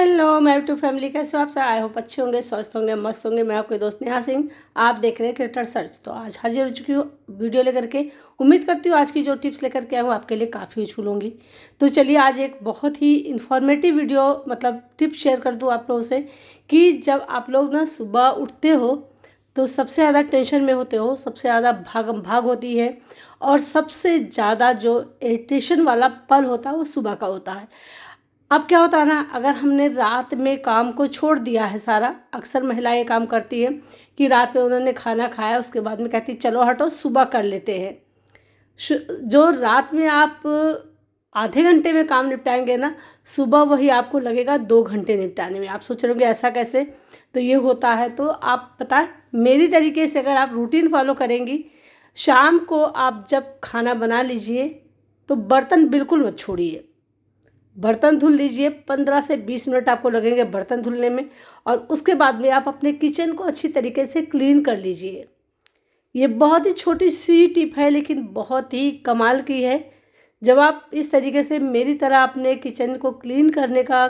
Hello मैं to family, कैसे हो आप सब? आई होप अच्छे होंगे, स्वस्थ होंगे, मस्त होंगे। मैं आपके दोस्त नेहा सिंह, आप देख रहे हैं क्रिएटर सर्च। तो आज हाजिर हो चुकी हूँ वीडियो लेकर के। उम्मीद करती हूँ आज की जो टिप्स लेकर के आए हूँ आपके लिए काफ़ी यूजफुल होंगी। तो चलिए आज एक बहुत ही इन्फॉर्मेटिव वीडियो मतलब टिप्स शेयर कर दूँ आप लोगों से कि जब आप लोग ना सुबह उठते हो तो सबसे ज़्यादा टेंशन में होते हो, सबसे ज़्यादा भागम भाग होती है और सबसे ज़्यादा जो इरिटेशन वाला पल होता है वो सुबह का होता है। अब क्या होता है ना, अगर हमने रात में काम को छोड़ दिया है सारा, अक्सर महिलाएं ये काम करती हैं कि रात में उन्होंने खाना खाया उसके बाद में कहती चलो हटो सुबह कर लेते हैं। जो रात में आप आधे घंटे में काम निपटाएंगे ना, सुबह वही आपको लगेगा 2 घंटे निपटाने में। आप सोच रहे होंगे ऐसा कैसे? तो ये होता है। तो आप पता है, मेरी तरीके से अगर आप रूटीन फॉलो करेंगी, शाम को आप जब खाना बना लीजिए तो बर्तन बिल्कुल मत छोड़िए। बर्तन धुल लीजिए, 15 से 20 मिनट आपको लगेंगे बर्तन धुलने में। और उसके बाद में आप अपने किचन को अच्छी तरीके से क्लीन कर लीजिए। ये बहुत ही छोटी सी टिप है लेकिन बहुत ही कमाल की है। जब आप इस तरीके से मेरी तरह अपने किचन को क्लीन करने का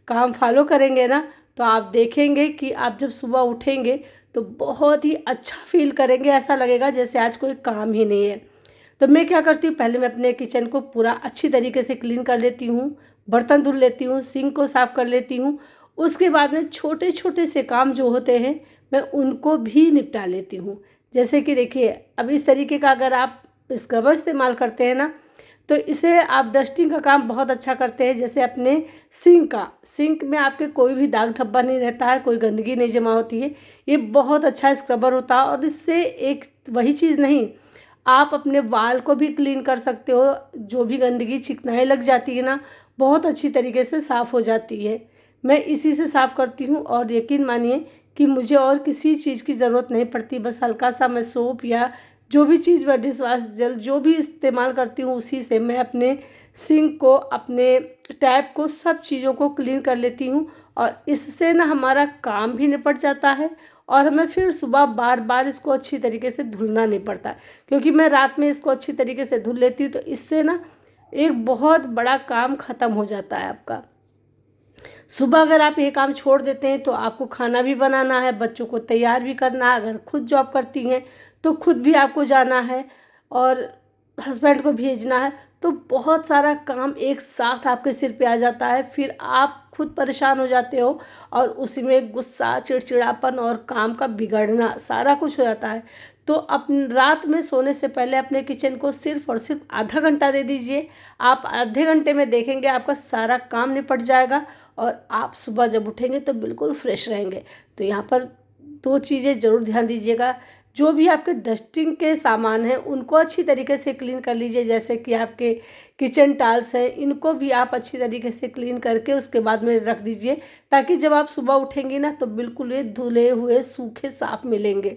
काम फॉलो करेंगे ना, तो आप देखेंगे कि आप जब सुबह उठेंगे तो बहुत ही अच्छा फील करेंगे। ऐसा लगेगा जैसे आज कोई काम ही नहीं है। तो मैं क्या करती हूँ, पहले मैं अपने किचन को पूरा अच्छी तरीके से क्लीन कर लेती हूँ, बर्तन धुल लेती हूँ, सिंक को साफ़ कर लेती हूँ। उसके बाद में छोटे छोटे से काम जो होते हैं मैं उनको भी निपटा लेती हूँ। जैसे कि देखिए, अब इस तरीके का अगर आप स्क्रबर इस्तेमाल करते हैं ना, तो इसे आप डस्टिंग का काम बहुत अच्छा करते हैं। जैसे अपने सिंक में आपके कोई भी दाग धब्बा नहीं रहता है, कोई गंदगी नहीं जमा होती है। ये बहुत अच्छा स्क्रबर होता है। और इससे एक वही चीज़ नहीं, आप अपने बाल को भी क्लीन कर सकते हो। जो भी गंदगी चिकनाई लग जाती है ना, बहुत अच्छी तरीके से साफ़ हो जाती है। मैं इसी से साफ़ करती हूँ और यकीन मानिए कि मुझे और किसी चीज़ की ज़रूरत नहीं पड़ती। बस हल्का सा मैं सोप या जो भी चीज़ मैं डिश वाश जल जो भी इस्तेमाल करती हूँ उसी से मैं अपने सिंक को, अपने टैप को, सब चीज़ों को क्लीन कर लेती हूँ। और इससे ना हमारा काम भी निपट जाता है और हमें फिर सुबह बार बार इसको अच्छी तरीके से धुलना नहीं पड़ता। क्योंकि मैं रात में इसको अच्छी तरीके से धुल लेती हूँ तो इससे ना एक बहुत बड़ा काम ख़त्म हो जाता है आपका। सुबह अगर आप ये काम छोड़ देते हैं तो आपको खाना भी बनाना है, बच्चों को तैयार भी करना है। अगर खुद जॉब करती हैं तो खुद भी आपको जाना है और हस्बैंड को भेजना है। तो बहुत सारा काम एक साथ आपके सिर पे आ जाता है। फिर आप खुद परेशान हो जाते हो और उसी में गुस्सा, चिड़चिड़ापन और काम का बिगड़ना सारा कुछ हो जाता है। तो रात में सोने से पहले अपने किचन को सिर्फ और सिर्फ आधा घंटा दे दीजिए। आप आधे घंटे में देखेंगे आपका सारा काम निपट जाएगा और आप सुबह जब उठेंगे तो बिल्कुल फ्रेश रहेंगे। तो यहाँ पर 2 चीज़ें ज़रूर ध्यान दीजिएगा। जो भी आपके डस्टिंग के सामान हैं उनको अच्छी तरीके से क्लीन कर लीजिए। जैसे कि आपके किचन टाइल्स हैं, इनको भी आप अच्छी तरीके से क्लीन करके उसके बाद में रख दीजिए, ताकि जब आप सुबह उठेंगी ना तो बिल्कुल ये धुले हुए सूखे साफ मिलेंगे,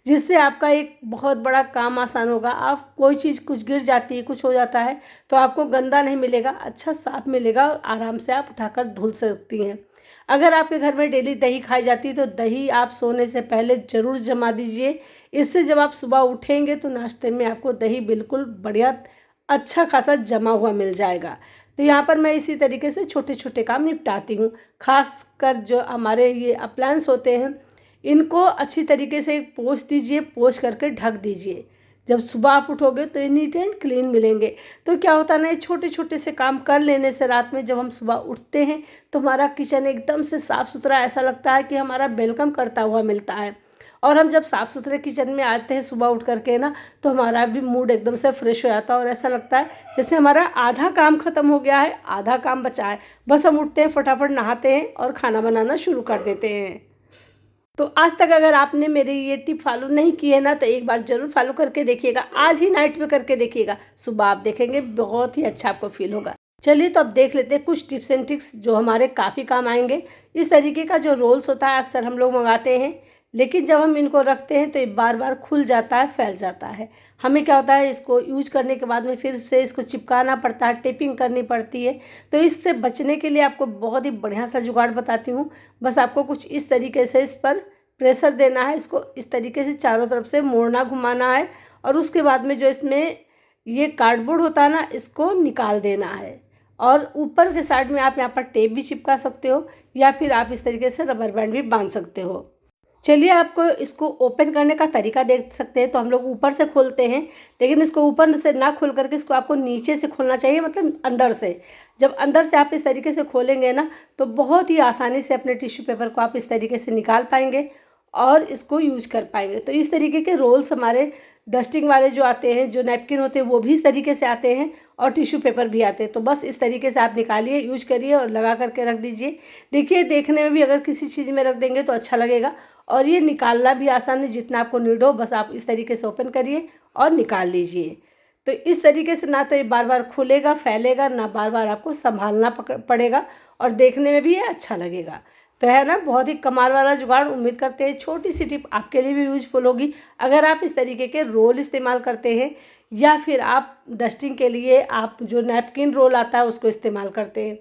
जिससे आपका एक बहुत बड़ा काम आसान होगा। आप कोई चीज़ कुछ गिर जाती है, कुछ हो जाता है तो आपको गंदा नहीं मिलेगा, अच्छा साफ मिलेगा और आराम से आप उठाकर धुल सकती हैं। अगर आपके घर में डेली दही खाई जाती है तो दही आप सोने से पहले ज़रूर जमा दीजिए। इससे जब आप सुबह उठेंगे तो नाश्ते में आपको दही बिल्कुल बढ़िया अच्छा खासा जमा हुआ मिल जाएगा। तो यहाँ पर मैं इसी तरीके से छोटे छोटे काम निपटाती हूँ। खास कर जो हमारे ये अप्लायंस होते हैं इनको अच्छी तरीके से पोंछ दीजिए, पोंछ करके ढक दीजिए। जब सुबह आप उठोगे तो ये नीट एंड क्लीन मिलेंगे। तो क्या होता है ना, ये छोटे छोटे से काम कर लेने से रात में जब हम सुबह उठते हैं तो हमारा किचन एकदम से साफ़ सुथरा, ऐसा लगता है कि हमारा वेलकम करता हुआ मिलता है। और हम जब साफ़ सुथरे किचन में आते हैं सुबह उठ करके ना, तो हमारा भी मूड एकदम से फ्रेश हो जाता है और ऐसा लगता है जैसे हमारा आधा काम ख़त्म हो गया है, आधा काम बचा है। बस हम उठते हैं, फटाफट नहाते हैं और खाना बनाना शुरू कर देते हैं। तो आज तक अगर आपने मेरी ये टिप फॉलो नहीं की है ना, तो एक बार ज़रूर फॉलो करके देखिएगा। आज ही नाइट में करके देखिएगा, सुबह आप देखेंगे बहुत ही अच्छा आपको फील होगा। चलिए तो अब देख लेते हैं कुछ टिप्स एंड ट्रिक्स जो हमारे काफ़ी काम आएंगे। इस तरीके का जो रोल्स होता है अक्सर हम लोग मंगाते हैं, लेकिन जब हम इनको रखते हैं तो ये बार बार खुल जाता है, फैल जाता है। हमें क्या होता है, इसको यूज करने के बाद में फिर से इसको चिपकाना पड़ता है, टेपिंग करनी पड़ती है। तो इससे बचने के लिए आपको बहुत ही बढ़िया सा जुगाड़ बताती हूँ। बस आपको कुछ इस तरीके से इस पर प्रेशर देना है, इसको इस तरीके से चारों तरफ से मोड़ना, घुमाना है और उसके बाद में जो इसमें ये कार्डबोर्ड होता है ना, इसको निकाल देना है। और ऊपर के साइड में आप यहाँ पर टेप भी चिपका सकते हो या फिर आप इस तरीके से रबर बैंड भी बांध सकते हो। चलिए आपको इसको ओपन करने का तरीका देख सकते हैं। तो हम लोग ऊपर से खोलते हैं, लेकिन इसको ऊपर से ना खोल करके इसको आपको नीचे से खोलना चाहिए, मतलब अंदर से। जब अंदर से आप इस तरीके से खोलेंगे ना तो बहुत ही आसानी से अपने टिश्यू पेपर को आप इस तरीके से निकाल पाएंगे और इसको यूज कर पाएंगे। तो इस तरीके के रोल्स हमारे डस्टिंग वाले जो आते हैं, जो नैपकिन होते हैं, वो भी इस तरीके से आते हैं और टिश्यू पेपर भी आते हैं। तो बस इस तरीके से आप निकालिए, यूज करिए और लगा करके रख दीजिए। देखिए देखने में भी अगर किसी चीज़ में रख देंगे तो अच्छा लगेगा और ये निकालना भी आसान है। जितना आपको नीड हो बस आप इस तरीके से ओपन करिए और निकाल लीजिए। तो इस तरीके से ना तो ये बार बार खुलेगा, फैलेगा, ना बार बार आपको संभालना पड़ेगा और देखने में भी ये अच्छा लगेगा। तो है ना, बहुत ही कमाल वाला जुगाड़। उम्मीद करते हैं छोटी सी टिप आपके लिए भी यूजफुल होगी। अगर आप इस तरीके के रोल इस्तेमाल करते हैं या फिर आप डस्टिंग के लिए आप जो नैपकिन रोल आता है उसको इस्तेमाल करते हैं,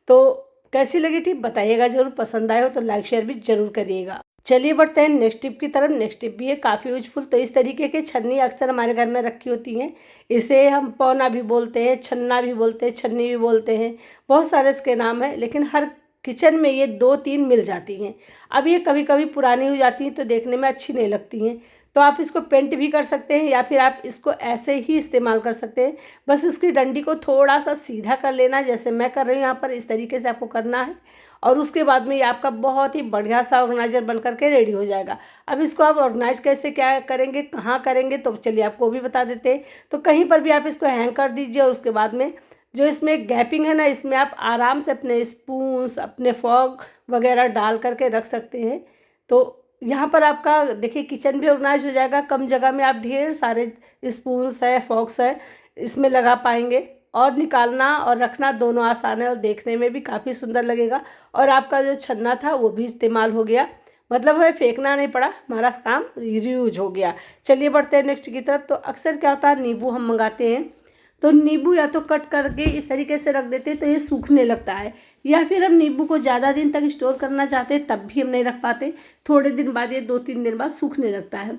तो कैसी लगी टिप बताइएगा ज़रूर। पसंद आए हो तो लाइक शेयर भी ज़रूर करिएगा। चलिए बढ़ते हैं नेक्स्ट टिप की तरफ। नेक्स्ट टिप भी है काफ़ी यूजफुल। तो इस तरीके के छन्नी अक्सर हमारे घर में रखी होती हैं। इसे हम पौना भी बोलते हैं, छन्ना भी बोलते हैं, छन्नी भी बोलते हैं, बहुत सारे इसके नाम हैं। लेकिन हर किचन में ये 2-3 मिल जाती हैं। अब ये कभी कभी पुरानी हो जाती हैं तो देखने में अच्छी नहीं लगती हैं। तो आप इसको पेंट भी कर सकते हैं या फिर आप इसको ऐसे ही इस्तेमाल कर सकते हैं। बस इसकी डंडी को थोड़ा सा सीधा कर लेना, जैसे मैं कर रही हूँ यहाँ पर। इस तरीके से आपको करना है और उसके बाद में ये आपका बहुत ही बढ़िया सा ऑर्गेनाइजर बन करके रेडी हो जाएगा। अब इसको आप ऑर्गेनाइज कैसे क्या करेंगे, कहाँ करेंगे, तो चलिए आपको भी बता देते हैं। तो कहीं पर भी आप इसको हैंग कर दीजिए और उसके बाद में जो इसमें गैपिंग है ना, इसमें आप आराम से अपने स्पून्स, अपने फॉग वगैरह डाल करके रख सकते हैं। तो यहाँ पर आपका देखिए किचन भी ऑर्गेनाइज हो जाएगा। कम जगह में आप ढेर सारे स्पून्स है, फॉक्स है, इसमें लगा पाएंगे और निकालना और रखना दोनों आसान है और देखने में भी काफ़ी सुंदर लगेगा। और आपका जो छन्ना था वो भी इस्तेमाल हो गया, मतलब हमें फेंकना नहीं पड़ा, हमारा काम रीयूज हो गया। चलिए बढ़ते हैं नेक्स्ट की तरफ। तो अक्सर क्या होता है, नींबू हम मंगाते हैं तो नींबू या तो कट करके इस तरीके से रख देते हैं तो ये सूखने लगता है, या फिर हम नींबू को ज़्यादा दिन तक स्टोर करना चाहते हैं तब भी हम नहीं रख पाते। थोड़े दिन बाद ये 2-3 दिन बाद सूखने लगता है।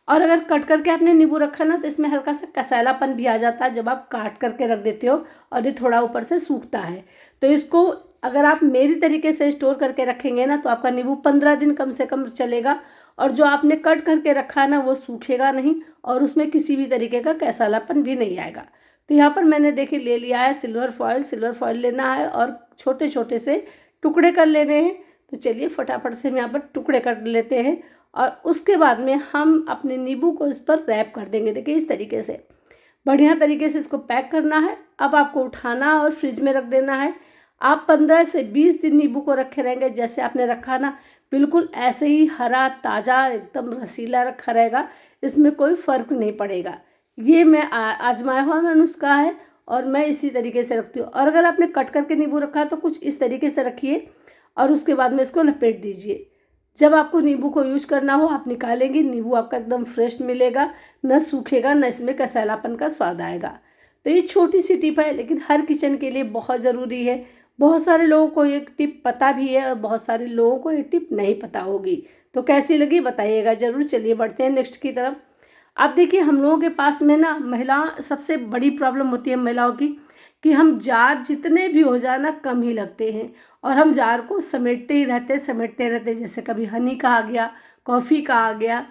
और अगर कट करके आपने नींबू रखा ना तो इसमें हल्का सा कसैलापन भी आ जाता है जब आप काट करके रख देते हो और ये थोड़ा ऊपर से सूखता है। तो इसको अगर आप मेरी तरीके से स्टोर करके रखेंगे ना तो आपका नींबू 15 दिन कम से कम चलेगा और जो आपने कट करके रखा है ना वो सूखेगा नहीं और उसमें किसी भी तरीके का कसैलापन भी नहीं आएगा। तो यहाँ पर मैंने देखिए ले लिया है सिल्वर फॉइल लेना है और छोटे छोटे से टुकड़े कर लेने हैं। तो चलिए फटाफट से हम यहाँ पर टुकड़े कर लेते हैं और उसके बाद में हम अपने नींबू को इस पर रैप कर देंगे। देखिए इस तरीके से बढ़िया तरीके से इसको पैक करना है। अब आपको उठाना और फ्रिज में रख देना है। आप 15 से 20 दिन नींबू को रखे रहेंगे, जैसे आपने रखा ना बिल्कुल ऐसे ही हरा ताज़ा एकदम रसीला रखा रहेगा, इसमें कोई फ़र्क नहीं पड़ेगा। ये मैं आजमाया हुआ नुस्खा है और मैं इसी तरीके से रखती हूँ। और अगर आपने कट करके नींबू रखा है तो कुछ इस तरीके से रखिए और उसके बाद में इसको लपेट दीजिए। जब आपको नींबू को यूज करना हो आप निकालेंगे, नींबू आपका एकदम फ्रेश मिलेगा, न सूखेगा न इसमें कसैलापन का स्वाद आएगा। तो ये छोटी सी टिप है लेकिन हर किचन के लिए बहुत ज़रूरी है। बहुत सारे लोगों को ये टिप पता भी है और बहुत सारे लोगों को ये टिप नहीं पता होगी। तो कैसी लगी बताइएगा ज़रूर। चलिए बढ़ते हैं नेक्स्ट की तरफ। अब देखिए हम लोगों के पास में ना महिला सबसे बड़ी प्रॉब्लम होती है महिलाओं की कि हम जार जितने भी हो जाए ना कम ही लगते हैं और हम जार को समेटते रहते, जैसे कभी हनी का आ गया, कॉफ़ी का आ गया।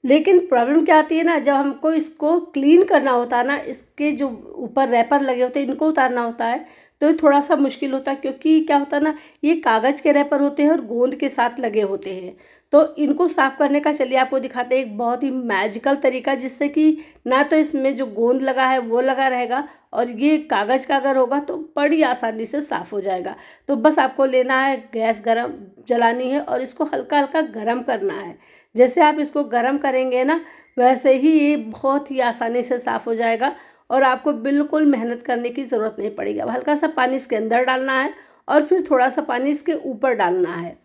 लेकिन प्रॉब्लम क्या आती है ना, जब हमको इसको क्लीन करना होता है ना, इसके जो ऊपर रैपर लगे होते हैं इनको उतारना होता है तो ये थोड़ा सा मुश्किल होता है, क्योंकि क्या होता है ना ये कागज़ के रैपर होते हैं और गोंद के साथ लगे होते हैं। तो इनको साफ़ करने का चलिए आपको दिखाते हैं एक बहुत ही मैजिकल तरीका, जिससे कि ना तो इसमें जो गोंद लगा है वो लगा रहेगा और ये कागज़ का अगर होगा तो बड़ी आसानी से साफ़ हो जाएगा। तो बस आपको लेना है, गैस गरम जलानी है और इसको हल्का हल्का गरम करना है। जैसे आप इसको गरम करेंगे ना वैसे ही ये बहुत ही आसानी से साफ़ हो जाएगा और आपको बिल्कुल मेहनत करने की ज़रूरत नहीं पड़ेगी। अब हल्का सा पानी इसके अंदर डालना है और फिर थोड़ा सा पानी इसके ऊपर डालना है।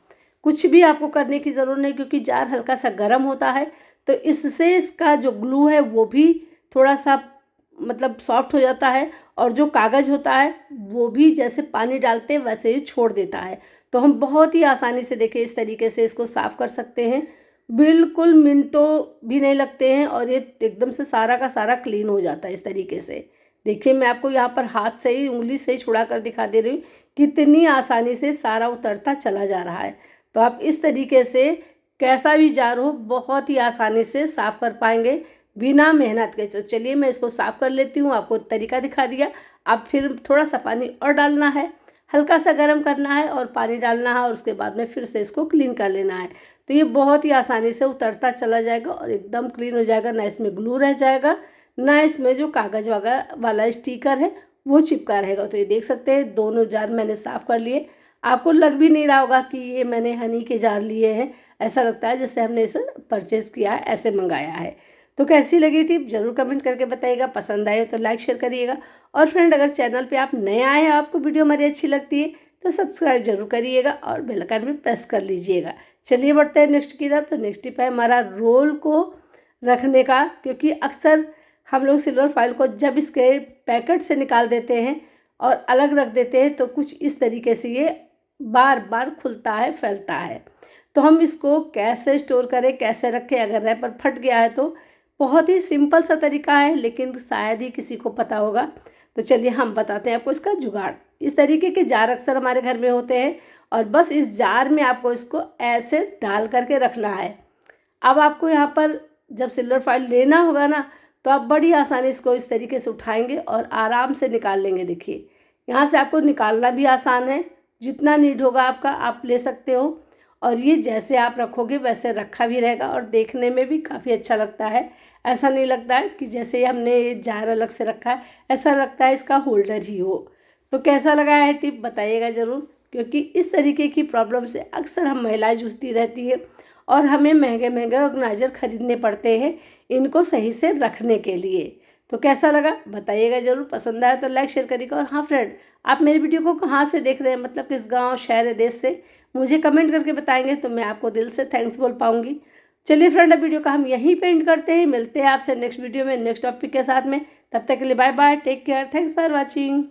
कुछ भी आपको करने की ज़रूरत नहीं, क्योंकि जार हल्का सा गर्म होता है तो इससे इसका जो ग्लू है वो भी थोड़ा सा मतलब सॉफ्ट हो जाता है और जो कागज़ होता है वो भी जैसे पानी डालते हैं वैसे ही छोड़ देता है। तो हम बहुत ही आसानी से देखिए इस तरीके से इसको साफ़ कर सकते हैं, बिल्कुल मिनटों भी नहीं लगते हैं और ये एकदम से सारा का सारा क्लीन हो जाता है इस तरीके से। देखिए मैं आपको यहाँ पर हाथ से ही, उंगली से ही छुड़ा कर दिखा दे रही हूँ, कितनी आसानी से सारा उतरता चला जा रहा है। तो आप इस तरीके से कैसा भी जार हो बहुत ही आसानी से साफ़ कर पाएंगे बिना मेहनत के। तो चलिए मैं इसको साफ़ कर लेती हूँ, आपको तरीका दिखा दिया। अब फिर थोड़ा सा पानी और डालना है, हल्का सा गर्म करना है और पानी डालना है और उसके बाद में फिर से इसको क्लीन कर लेना है। तो ये बहुत ही आसानी से उतरता चला जाएगा और एकदम क्लीन हो जाएगा, ना इसमें ग्लू रह जाएगा, ना इसमें जो कागज़ वगैरह वाला स्टिकर है वो चिपका रहेगा। तो ये देख सकते हैं दोनों जार मैंने साफ़ कर लिए। आपको लग भी नहीं रहा होगा कि ये मैंने हनी के जार लिए हैं, ऐसा लगता है जैसे हमने इसे परचेज़ किया है, ऐसे मंगाया है। तो कैसी लगी टिप ज़रूर कमेंट करके बताइएगा, पसंद आए तो लाइक शेयर करिएगा। और फ्रेंड अगर चैनल पे आप नए आए हैं, आपको वीडियो हमारी अच्छी लगती है तो सब्सक्राइब जरूर करिएगा और बेल आइकन भी प्रेस कर लीजिएगा। चलिए बढ़ते हैं नेक्स्ट की तरफ। तो नेक्स्ट टिप है हमारा रोल को रखने का, क्योंकि अक्सर हम लोग सिल्वर फॉइल को जब इसके पैकेट से निकाल देते हैं और अलग रख देते हैं तो कुछ इस तरीके से ये बार बार खुलता है, फैलता है। तो हम इसको कैसे स्टोर करें, कैसे रखें, अगर रैपर फट गया है तो बहुत ही सिंपल सा तरीका है, लेकिन शायद ही किसी को पता होगा। तो चलिए हम बताते हैं आपको इसका जुगाड़। इस तरीके के जार अक्सर हमारे घर में होते हैं और बस इस जार में आपको इसको ऐसे डाल करके रखना है। अब आपको यहाँ पर जब सिल्वर फॉइल लेना होगा ना, तो आप बड़ी आसानी इसको इस तरीके से उठाएंगे और आराम से निकाल लेंगे। देखिए यहाँ से आपको निकालना भी आसान है, जितना नीड होगा आपका आप ले सकते हो। और ये जैसे आप रखोगे वैसे रखा भी रहेगा और देखने में भी काफ़ी अच्छा लगता है। ऐसा नहीं लगता है कि जैसे हमने ये जार अलग से रखा है, ऐसा लगता है इसका होल्डर ही हो। तो कैसा लगा है टिप बताइएगा ज़रूर, क्योंकि इस तरीके की प्रॉब्लम से अक्सर हम महिलाएं जूझती रहती है और हमें महंगे महंगे ऑर्गेनाइजर खरीदने पड़ते हैं इनको सही से रखने के लिए। तो कैसा लगा बताइएगा ज़रूर, पसंद आया तो लाइक शेयर करिएगा। और हाँ फ्रेंड, आप मेरी वीडियो को कहाँ से देख रहे हैं, मतलब किस गांव, शहर, देश से, मुझे कमेंट करके बताएंगे तो मैं आपको दिल से थैंक्स बोल पाऊंगी। चलिए फ्रेंड अब वीडियो का हम यहीं पे एंड करते हैं, मिलते हैं आपसे नेक्स्ट वीडियो में नेक्स्ट टॉपिक के साथ में। तब तक के लिए bye bye, take care, thanks for watching.